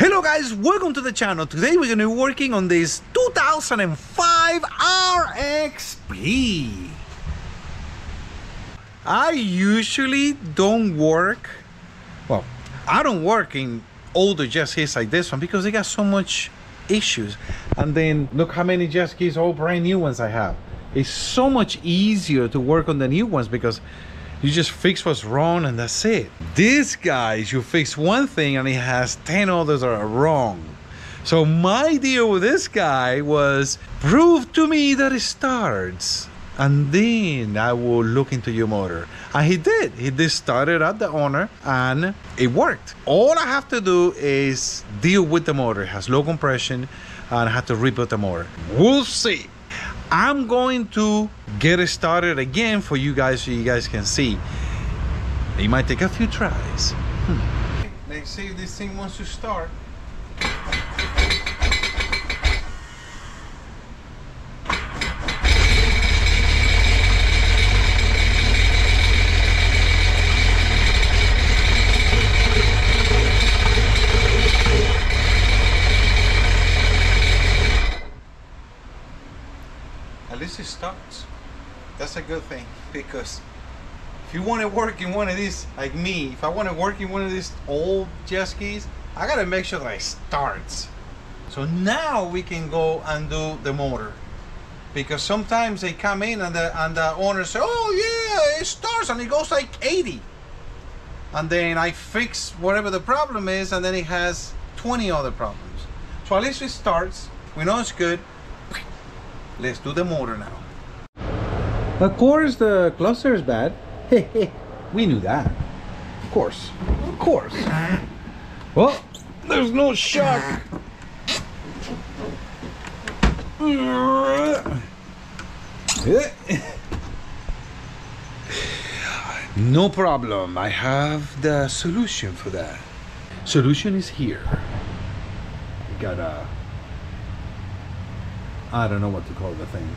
Hello guys, welcome to the channel. Today we're going to be working on this 2005 RXP. I usually don't work, well, I don't work in older jet skis like this one because they got so much issues. And then look how many jet skis, all brand new ones I have. It's so much easier to work on the new ones because you just fix what's wrong and that's it. This guy, you fix one thing and he has 10 others that are wrong. So my deal with this guy was prove to me that it starts and then I will look into your motor. And he did. He just started at the owner and it worked. All I have to do is deal with the motor. It has low compression and I have to rebuild the motor. We'll see. I'm going to get it started again for you guys so you guys can see. It might take a few tries. Let's see if this thing wants to start. At least it starts. That's a good thing, because if you want to work in one of these, like me, if I want to work in one of these old jet skis, I gotta make sure that it starts. So now we can go and do the motor, because sometimes they come in and the owner say, oh yeah, it starts and it goes like 80, and then I fix whatever the problem is and then it has 20 other problems. So at least it starts, we know it's good. Let's do the motor now. Of course the cluster is bad. We knew that. Of course. Of course. Well, there's no shock. No problem. I have the solution for that. Solution is here. Got a, I don't know what to call the thing,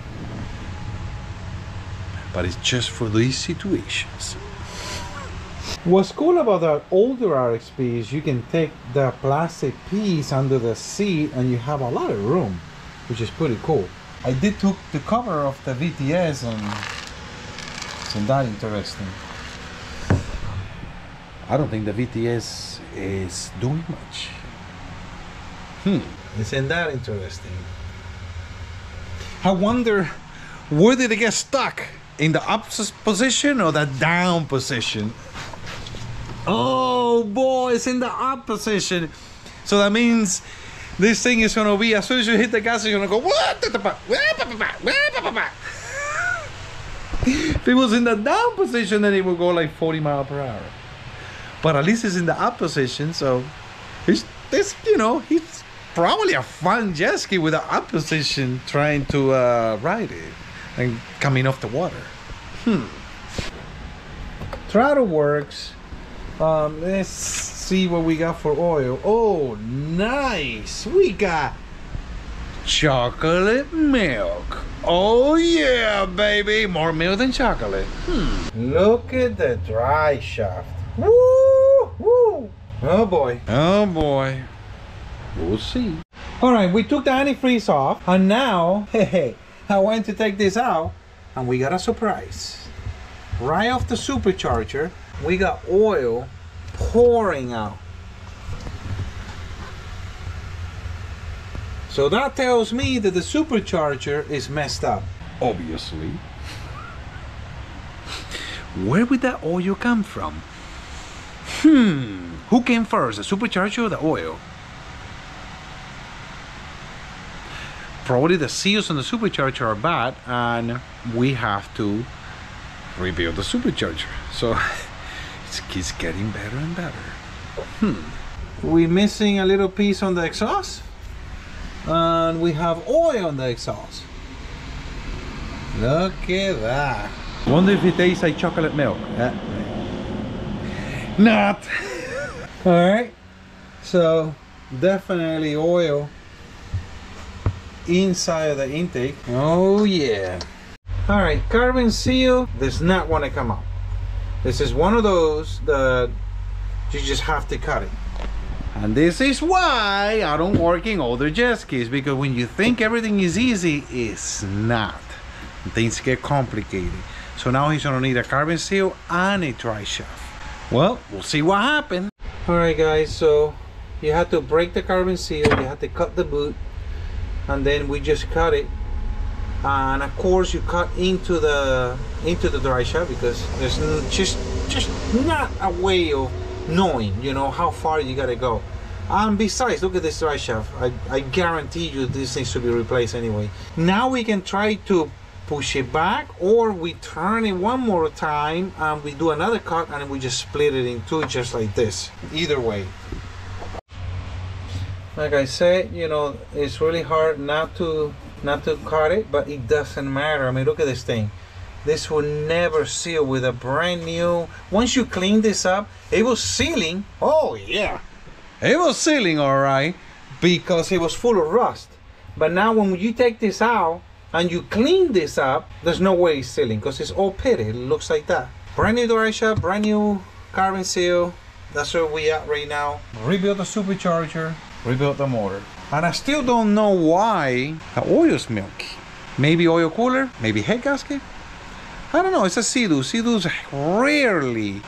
but it's just for these situations. What's cool about the older RXP is you can take the plastic piece under the seat and you have a lot of room, which is pretty cool. I did took the cover of the VTS and isn't that interesting? I don't think the VTS is doing much. Isn't that interesting? I wonder, where did it get stuck? In the up position or the down position? Oh boy, it's in the up position. So that means this thing is gonna be, as soon as you hit the gas, it's gonna go. If it was in the down position, then it would go like 40 miles per hour. But at least it's in the up position, so it's this, you know, he's probably a fun jet ski with the up position trying to ride it and coming off the water. Throttle works. Let's see what we got for oil. Oh, nice. We got chocolate milk. Oh yeah, baby. More milk than chocolate. Look at the dry shaft. Woo! Woo! Oh boy. Oh boy. We'll see. All right, we took the antifreeze off, and now, hey, I went to take this out, and we got a surprise. Right off the supercharger, we got oil pouring out. So that tells me that the supercharger is messed up. Obviously. Where would that oil come from? Who came first, the supercharger or the oil? Probably the seals on the supercharger are bad and we have to rebuild the supercharger. So it keeps getting better and better. We're missing a little piece on the exhaust and we have oil on the exhaust. Look at that. Wonder if it tastes like chocolate milk. Not. All right, so definitely oil inside of the intake. Oh yeah. All right, carbon seal does not want to come out. This is one of those that you just have to cut it. And this is why I don't work in older jet skis, because when you think everything is easy, it's not. Things get complicated. So now he's gonna need a carbon seal and a dry shaft. Well, we'll see what happens. All right, guys, so you have to break the carbon seal, you have to cut the boot, and then we just cut it. And of course you cut into the dry shaft, because there's just not a way of knowing, you know, how far you gotta go. And besides, look at this dry shaft. I guarantee you this needs to be replaced anyway. Now we can try to push it back, or we turn it one more time and we do another cut and we just split it in two, just like this. Either way, like I said, you know, it's really hard not to cut it, but it doesn't matter. I mean, look at this thing. This will never seal with a brand new. Once you clean this up, it was sealing. Oh yeah, it was sealing all right, because it was full of rust. But now when you take this out and you clean this up, there's no way it's sealing, because it's all pitted. It looks like that. Brand new dry shaft, brand new carbon seal. That's where we at right now. Rebuild the supercharger, rebuild the motor. And I still don't know why the oil's milky. Maybe oil cooler, maybe head gasket. I don't know, it's a Sea-Doo. Sea-Doos rarely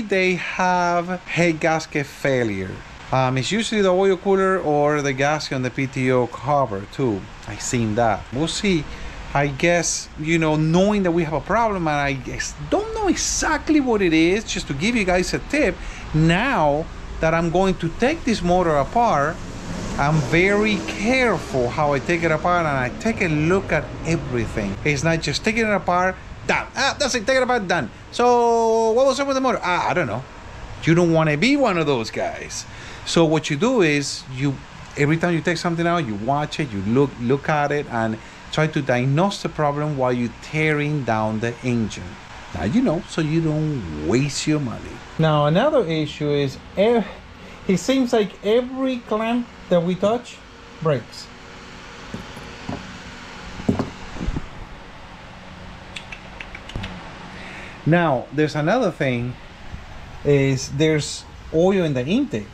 they have head gasket failure. It's usually the oil cooler or the gasket on the PTO cover too. I've seen that. We'll see. I guess, you know, knowing that we have a problem, and I guess don't know exactly what it is, just to give you guys a tip, now that I'm going to take this motor apart, I'm very careful how I take it apart, and I take a look at everything. It's not just taking it apart, done. That's it, take it apart, done. So what was up with the motor? I don't know. You don't want to be one of those guys. So what you do is, every time you take something out, you watch it, you look at it, and try to diagnose the problem while you're tearing down the engine. Now you know, so you don't waste your money. Now another issue is, it seems like every clamp that we touch breaks. Now there's another thing, is there's oil in the intake.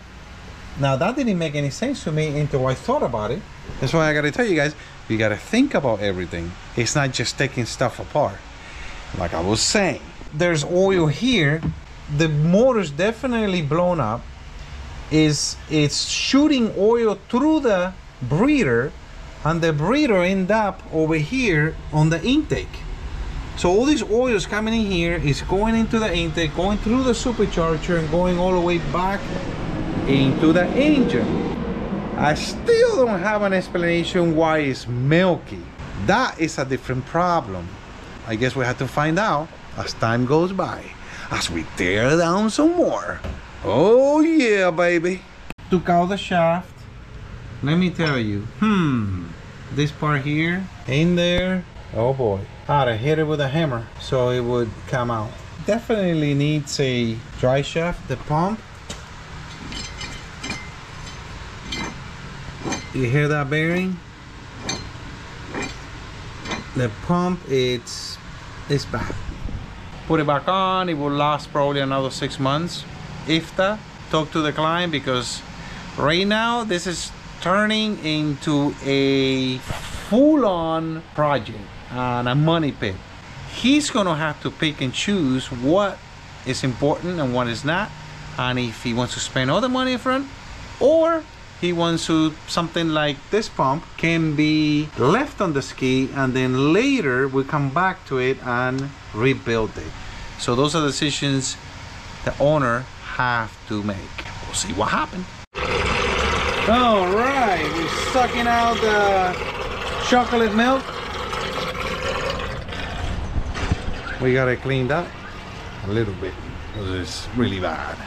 Now that didn't make any sense to me until I thought about it. That's why I gotta tell you guys, you gotta think about everything. It's not just taking stuff apart. Like I was saying, there's oil here. The motor's definitely blown up. It's shooting oil through the breather, and the breather end up over here on the intake. So all these oils coming in here is going into the intake, going through the supercharger, and going all the way back into the engine. I still don't have an explanation why it's milky. That is a different problem. I guess we have to find out as time goes by, as we tear down some more. Oh yeah, baby. Took out the shaft. Let me tell you, this part here, in there, oh boy. I had to hit it with a hammer so it would come out. Definitely needs a dry shaft. The pump, you hear that bearing? The pump, it's bad. Put it back on, it will last probably another 6 months. If that, talk to the client, because right now this is turning into a full-on project and a money pit. He's gonna have to pick and choose what is important and what is not, and if he wants to spend all the money in front, or he wants to, something like this pump can be left on the ski, and then later we come back to it and rebuild it. So those are decisions the owner have to make. We'll see what happens. All right, we're sucking out the chocolate milk. We got it cleaned up a little bit because it's really bad.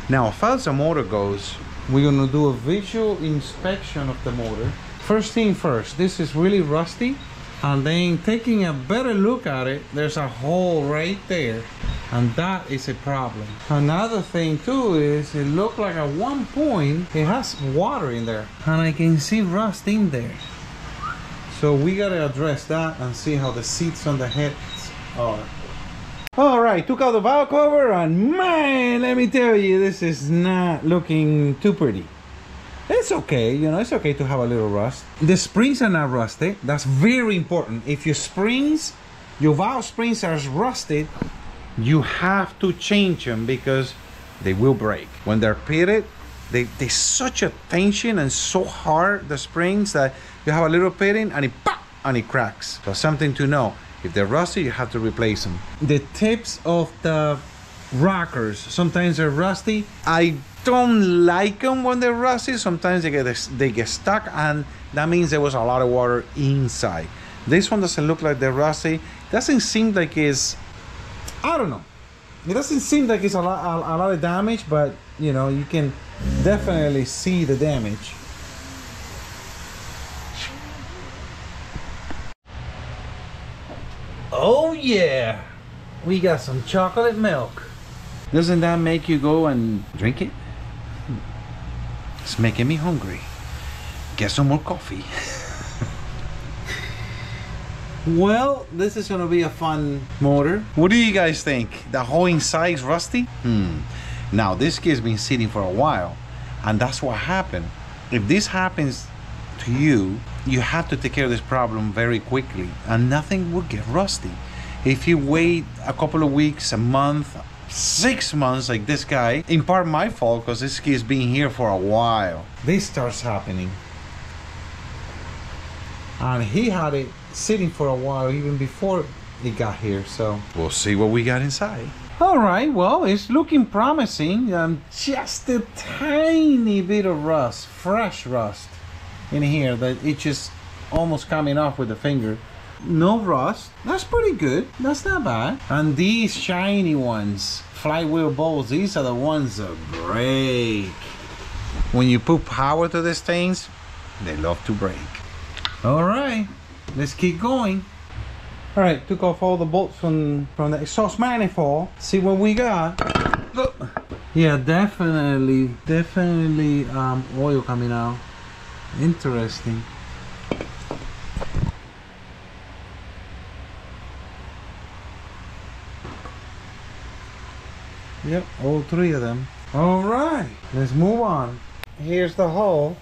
Now, as far as the motor goes, we're gonna do a visual inspection of the motor. First thing first, this is really rusty, and then taking a better look at it, there's a hole right there, and that is a problem. Another thing too is it looked like at one point it has water in there, and I can see rust in there. So we gotta address that and see how the seats on the heads are. All right, took out the valve cover, and man, let me tell you, this is not looking too pretty. It's okay, you know, it's okay to have a little rust. The springs are not rusted. That's very important. If your springs, your valve springs are rusted, you have to change them because they will break. When they're pitted, they're such a tension and so hard, the springs, that you have a little pitting and it pop and it cracks. So something to know. If they're rusty, you have to replace them. The tips of the rockers, sometimes they're rusty. I don't like them when they're rusty. Sometimes they get stuck, and that means there was a lot of water inside. This one doesn't look like they're rusty. Doesn't seem like it's, I don't know. It doesn't seem like it's a lot of damage, but you know, you can definitely see the damage. Oh yeah, we got some chocolate milk. Doesn't that make you go and drink it? It's making me hungry. Get some more coffee. Well, this is gonna be a fun motor. What do you guys think? The whole inside is rusty? Now this kid's been sitting for a while, and that's what happened. If this happens to you, you have to take care of this problem very quickly, and nothing will get rusty. If you wait a couple of weeks, a month, 6 months like this guy, in part my fault because this kid's been here for a while, this starts happening. And he had it sitting for a while even before it got here, so we'll see what we got inside. All right, well, it's looking promising. Just a tiny bit of rust, fresh rust in here that it's just almost coming off with the finger. No rust. That's pretty good. That's not bad. And these shiny ones, flywheel bolts, these are the ones that break. When you put power to these things, they love to break. All right, let's keep going. All right, took off all the bolts from the exhaust manifold. See what we got. Look. Yeah, definitely oil coming out. Interesting. Yep, all 3 of them. All right, let's move on. Here's the hole.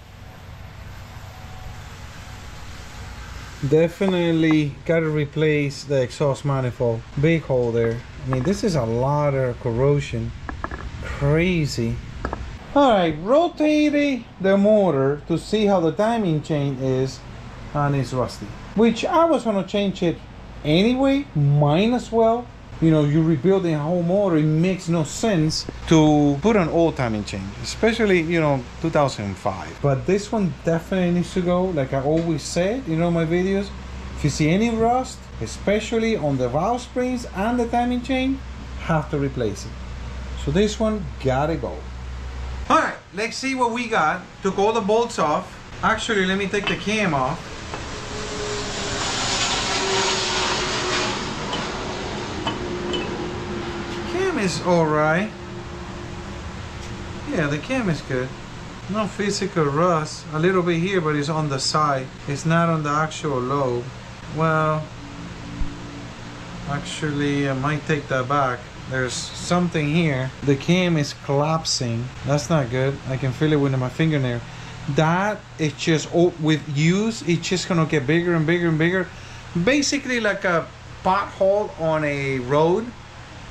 Definitely got to replace the exhaust manifold. Big hole there. I mean, this is a lot of corrosion. Crazy. All right, rotated the motor to see how the timing chain is, and it's rusty. Which I was gonna change it anyway. Might as well. You know, you're rebuilding a whole motor. It makes no sense to put an old timing chain, especially, you know, 2005. But this one definitely needs to go. Like I always said, you know, my videos, if you see any rust, especially on the valve springs and the timing chain, have to replace it. So this one gotta go. All right, let's see what we got. Took all the bolts off. Actually, let me take the cam off. Is all right. Yeah, the cam is good. No physical rust. A little bit here, but it's on the side. It's not on the actual lobe. Well, actually, I might take that back. There's something here. The cam is collapsing. That's not good. I can feel it with my fingernail. That is just, with use, it's just gonna get bigger and bigger and bigger. Basically like a pothole on a road.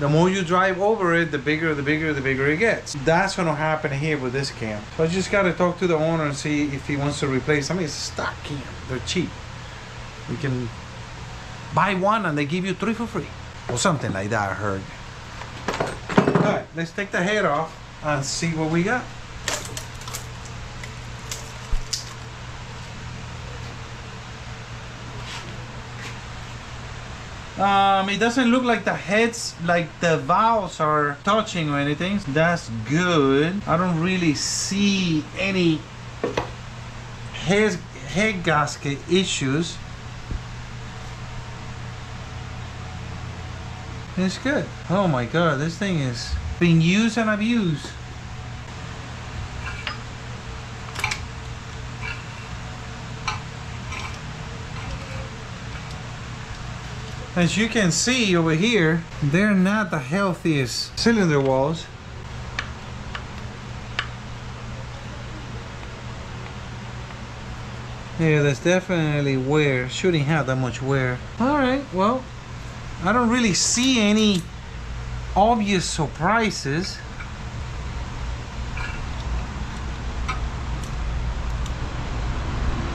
The more you drive over it, the bigger it gets. That's gonna happen here with this cam. So I just gotta talk to the owner and see if he wants to replace. I mean, it's a stock cam. They're cheap. You can buy one and they give you 3 for free. Or something like that, I heard. All right, let's take the head off and see what we got. It doesn't look like the heads, like the valves are touching or anything. That's good. I don't really see any head gasket issues. It's good. Oh my God, this thing is being used and abused. As you can see over here, they're not the healthiest cylinder walls. Yeah, there's definitely wear. Shouldn't have that much wear. Alright, well, I don't really see any obvious surprises.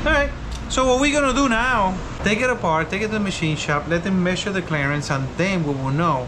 Alright, so what we're gonna do now, take it apart, take it to the machine shop, let them measure the clearance, and then we will know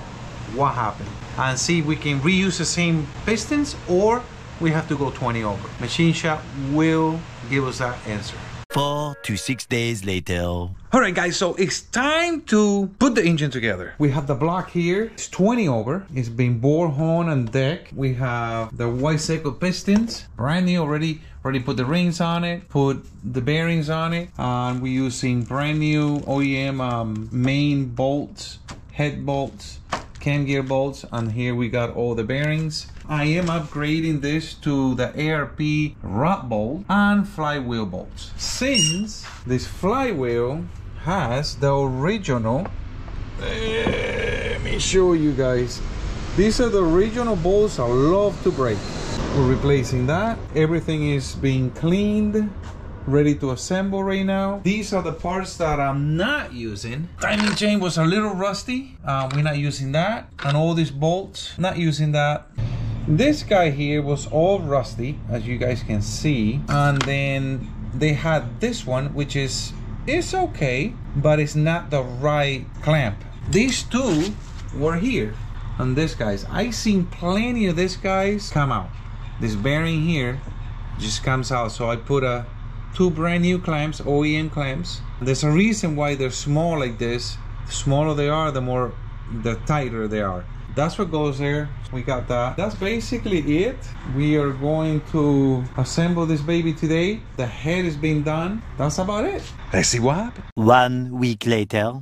what happened. And see if we can reuse the same pistons or we have to go 20 over. Machine shop will give us that answer. 4 to 6 days later. Alright guys, so it's time to put the engine together. We have the block here, it's 20 over. It's been bore, horn and deck. We have the Vizcaino pistons, brand new already put the rings on it, put the bearings on it. And we're using brand new OEM main bolts, head bolts, cam gear bolts, and here we got all the bearings. I am upgrading this to the ARP rod bolt and flywheel bolts. Since this flywheel has the original, let me show you guys. These are the original bolts I love to break. We're replacing that. Everything is being cleaned, ready to assemble right now. These are the parts that I'm not using. Timing chain was a little rusty. We're not using that. And all these bolts, not using that. This guy here was all rusty, as you guys can see. And then they had this one, which is, it's okay, but it's not the right clamp. These two were here. And this guys, I seen plenty of these guys come out. This bearing here just comes out. So I put two brand new clamps, OEM clamps. There's a reason why they're small like this. The smaller they are, the tighter they are. That's what goes there. We got that. That's basically it. We are going to assemble this baby today. The head is being done. That's about it. Let's see what happens. 1 week later.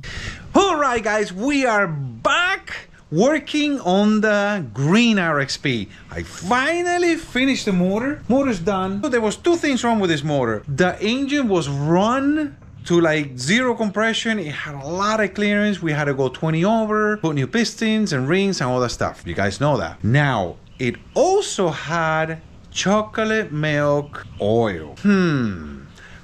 All right, guys, we are back working on the green RXP. I finally finished the motor. Motor's done. So there was two things wrong with this motor. The engine was run to like zero compression. It had a lot of clearance. We had to go 20 over, put new pistons and rings and all that stuff. You guys know that. Now, it also had chocolate milk oil.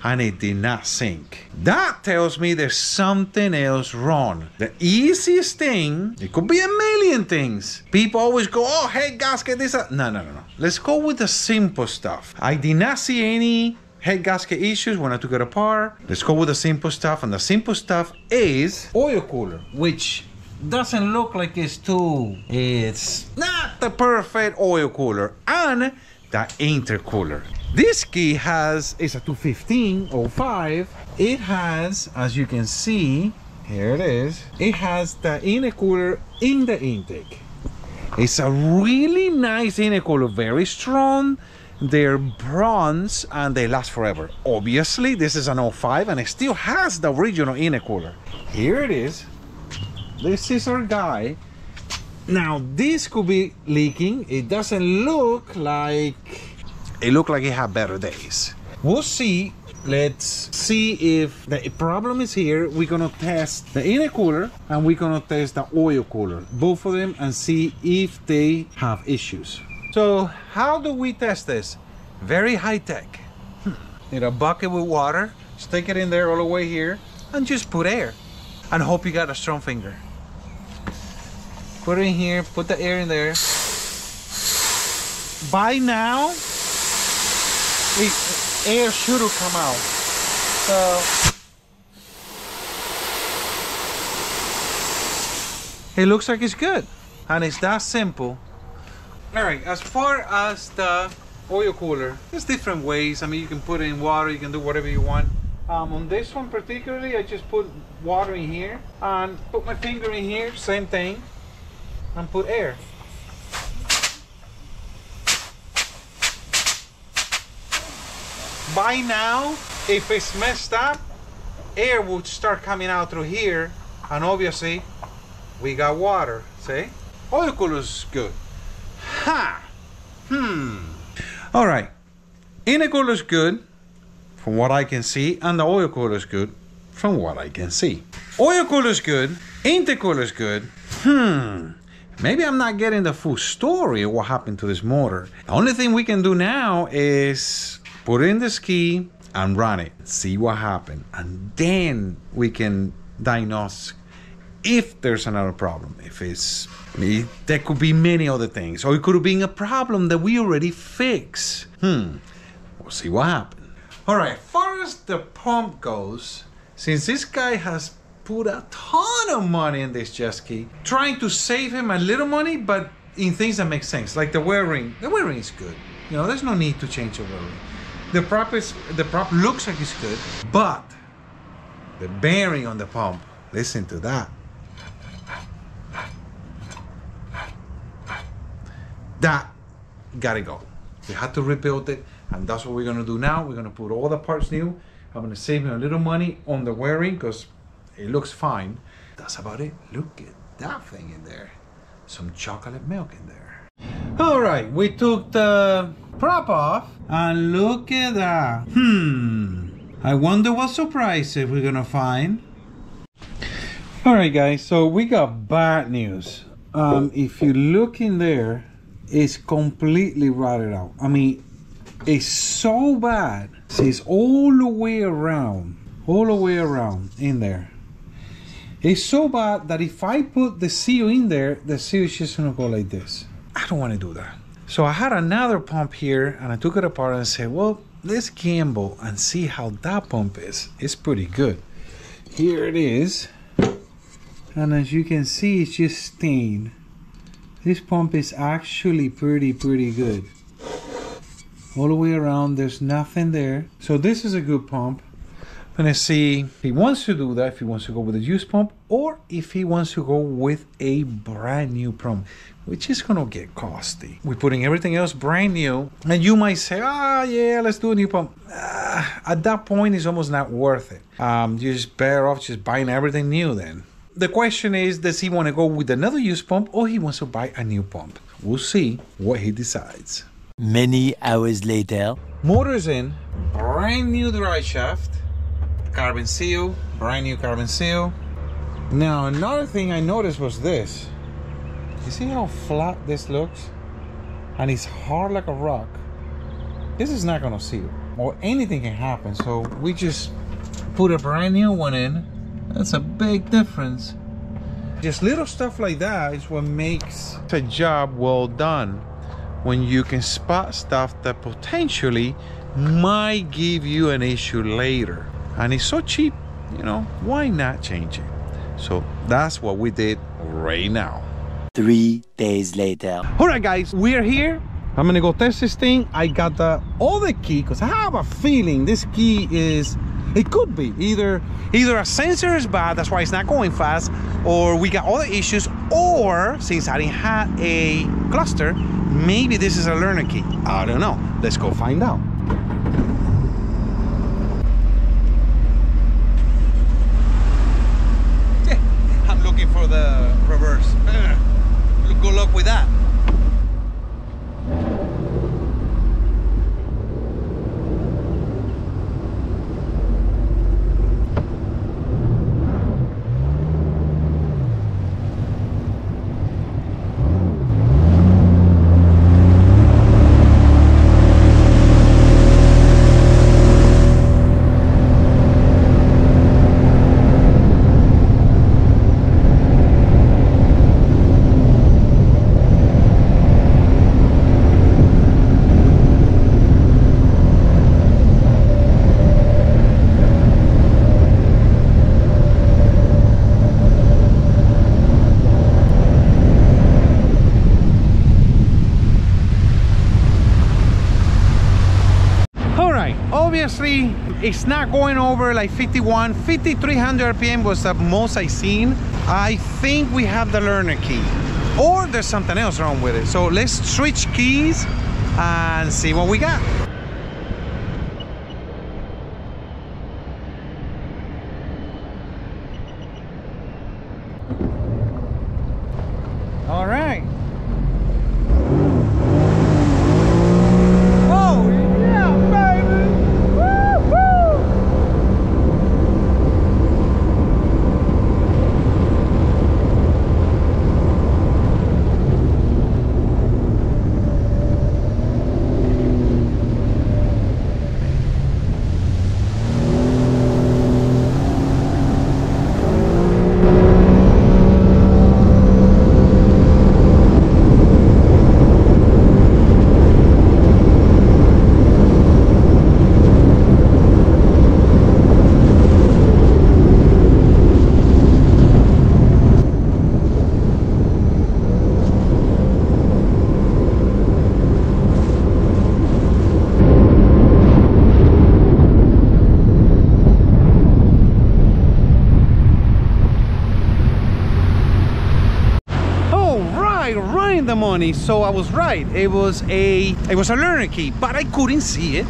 And it did not sink. That tells me there's something else wrong. The easiest thing, it could be a million things. People always go, oh, head gasket, this, that. No. Let's go with the simple stuff. I did not see any head gasket issues when I took it apart. Let's go with the simple stuff, and the simple stuff is oil cooler, which doesn't look like it's not the perfect oil cooler, and the intercooler. This key is a 215/05. It has, as you can see, here it is, it has the intercooler in the intake. It's a really nice intercooler, very strong. They're bronze and they last forever. Obviously, this is an 05 and it still has the original intercooler. Here it is. This is our guy. Now, this could be leaking. It doesn't look like... It looked like it had better days. We'll see. Let's see if the problem is here. We're gonna test the intercooler and we're gonna test the oil cooler. Both of them, and see if they have issues. So how do we test this? Very high tech. Need a bucket with water, stick it in there all the way here, and just put air. And hope you got a strong finger. Put it in here, put the air in there. By now, air should have come out. So it looks like it's good. And it's that simple. Alright, as far as the oil cooler, there's different ways. I mean, you can put it in water, you can do whatever you want. On this one particularly, I just put water in here and put my finger in here, same thing, and put air. By now, if it's messed up, air would start coming out through here, and obviously, we got water, see? Oil cooler's good. All right, intercooler's good from what I can see, and the oil cooler's good from what I can see. Oil cooler's good, intercooler's good. Maybe I'm not getting the full story of what happened to this motor. The only thing we can do now is put it in the ski and run it, see what happened, and then we can diagnose if there's another problem. There could be many other things, or it could have been a problem that we already fixed. We'll see what happened. All right, as far as the pump goes, since this guy has put a ton of money in this Jetski, trying to save him a little money, but in things that make sense, like the wear ring. The wear ring is good. You know, there's no need to change the wear ring. The prop looks like it's good, but the bearing on the pump, listen to that. That gotta go. We had to rebuild it, and that's what we're gonna do now. We're gonna put all the parts new. I'm gonna save me a little money on the wearing because it looks fine. That's about it. Look at that thing in there. Some chocolate milk in there. All right, we took the prop off, and look at that. I wonder what surprises we're gonna find. All right, guys, so we got bad news. If you look in there, it's completely rotted out. I mean, it's so bad. See, it's all the way around in there. It's so bad that if I put the seal in there, the seal is just gonna go like this. I don't want to do that. So I had another pump here, and I took it apart and said, well, let's gamble and see how that pump is. It's pretty good. Here it is. And as you can see, it's just stained. This pump is actually pretty good. All the way around, there's nothing there. So this is a good pump. I'm gonna see if he wants to do that, if he wants to go with a used pump, or if he wants to go with a brand new pump, which is gonna get costly. We're putting everything else brand new, and you might say, yeah, let's do a new pump. At that point, it's almost not worth it. You're just better off just buying everything new then. The question is, does he want to go with another used pump, or he wants to buy a new pump? We'll see what he decides. Many hours later. Motor's in, brand new drive shaft, carbon seal, brand new carbon seal. Now, another thing I noticed was this. You see how flat this looks? And it's hard like a rock. This is not gonna seal, or anything can happen. So we just put a brand new one in. That's a big difference. Just little stuff like that is what makes a job well done. When you can spot stuff that potentially might give you an issue later. And it's so cheap, you know, why not change it? So that's what we did right now. 3 days later. All right, guys, we're here. I'm gonna go test this thing. I got the other key because I have a feeling this key is, it could be either a sensor is bad, that's why it's not going fast, or we got other issues, or since I didn't have a cluster, maybe this is a learner key. I don't know. Let's go find out. I'm looking for the reverse. Good luck with that. Obviously, it's not going over like 5,300 RPM was the most I seen. I think we have the learner key, or there's something else wrong with it. So let's switch keys and see what we got. All right. money, so I was right. It was a learner key, but I couldn't see it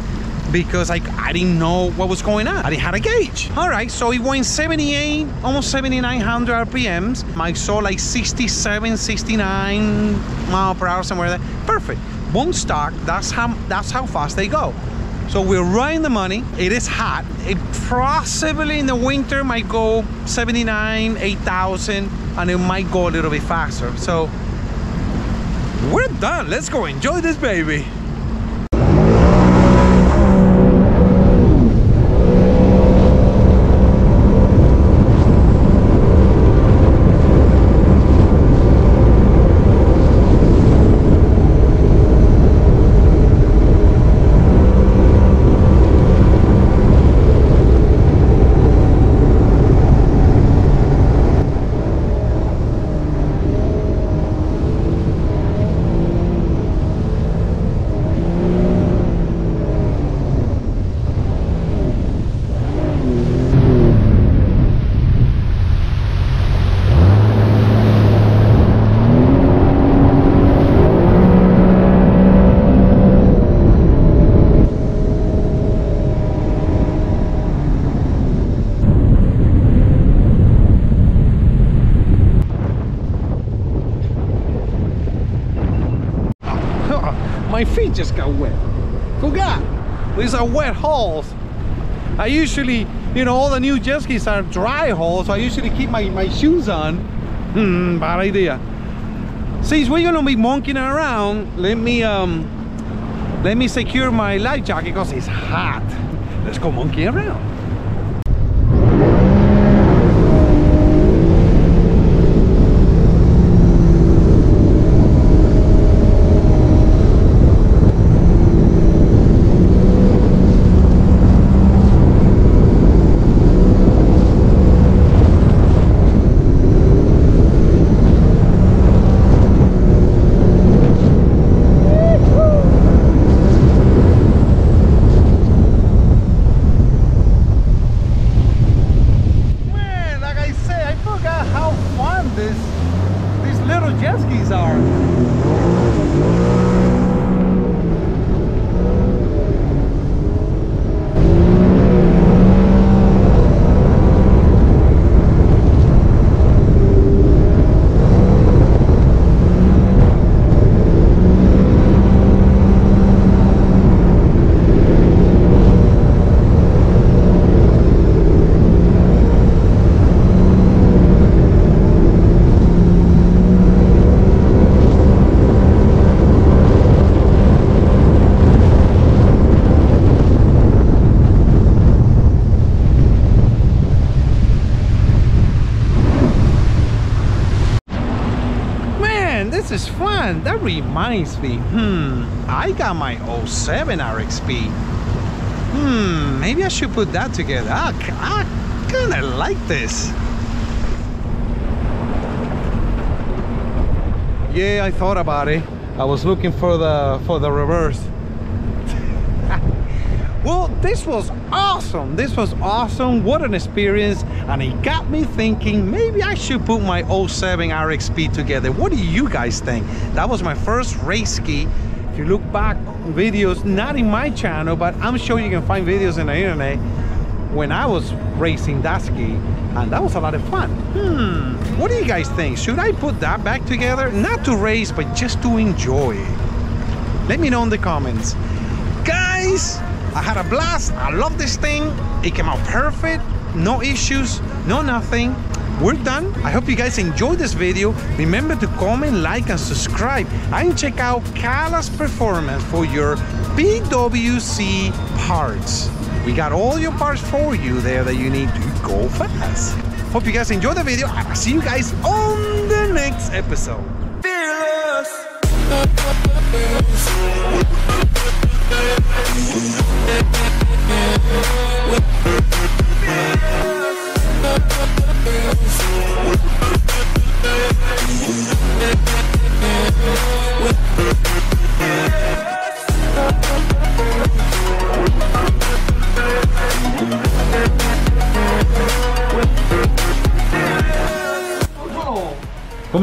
because I didn't know what was going on. I didn't have a gauge. All right, so it went 78, almost 7,900 RPMs. I saw like 67, 69 mile per hour, somewhere there. Perfect. Bone stock, that's how fast they go. So we're right in the money. It is hot. It possibly in the winter might go 79, 8,000, and it might go a little bit faster. So we're done. Let's go enjoy this baby. My feet just got wet. Forgot. These are wet holes. I usually, you know, all the new jet skis are dry holes, so I usually keep my shoes on. Bad idea. Since we're gonna be monkeying around, let me secure my life jacket because it's hot. Let's go monkey around. These little jet skis are. This is fun. That reminds me, I got my 07 RXP. Maybe I should put that together. I kind of like this. Yeah, I thought about it. I was looking for the reverse. Well, this was awesome. This was awesome. What an experience. And it got me thinking, maybe I should put my 07 RXP together. What do you guys think? That was my first race ski. If you look back on videos, not in my channel, but I'm sure you can find videos on the internet when I was racing that ski. And that was a lot of fun. What do you guys think? Should I put that back together? Not to race, but just to enjoy. Let me know in the comments. Guys, I had a blast. I love this thing. It came out perfect. No issues, no nothing. We're done. I hope you guys enjoyed this video. Remember to comment, like, and subscribe. And check out Calas Performance for your PWC parts. We got all your parts for you there that you need to go fast. Hope you guys enjoyed the video. I'll see you guys on the next episode.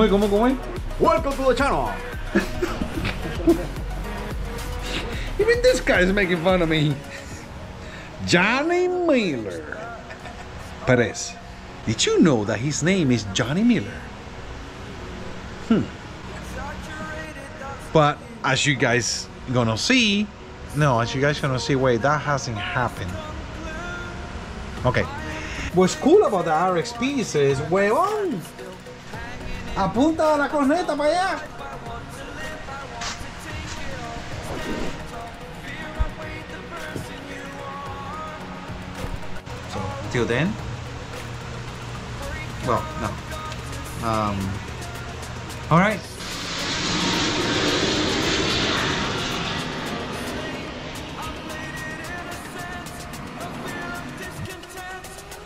¿Cómo? Welcome to the channel. Even this guy is making fun of me. Johnny Miller. Perez. Did you know that his name is Johnny Miller? But as you guys gonna see, as you guys gonna see, wait, that hasn't happened. Okay. What's cool about the RXP is, huevón, apunta la corneta para allá. So, till then, well, no. All right.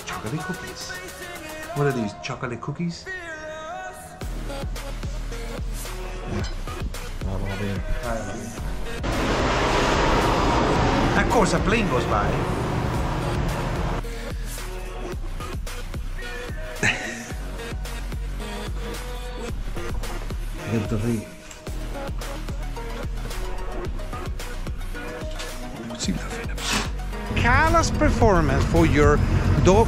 Chocolate cookies. What are these? Chocolate cookies? Yeah. Of course, a plane goes by. Calas Performance for your dog.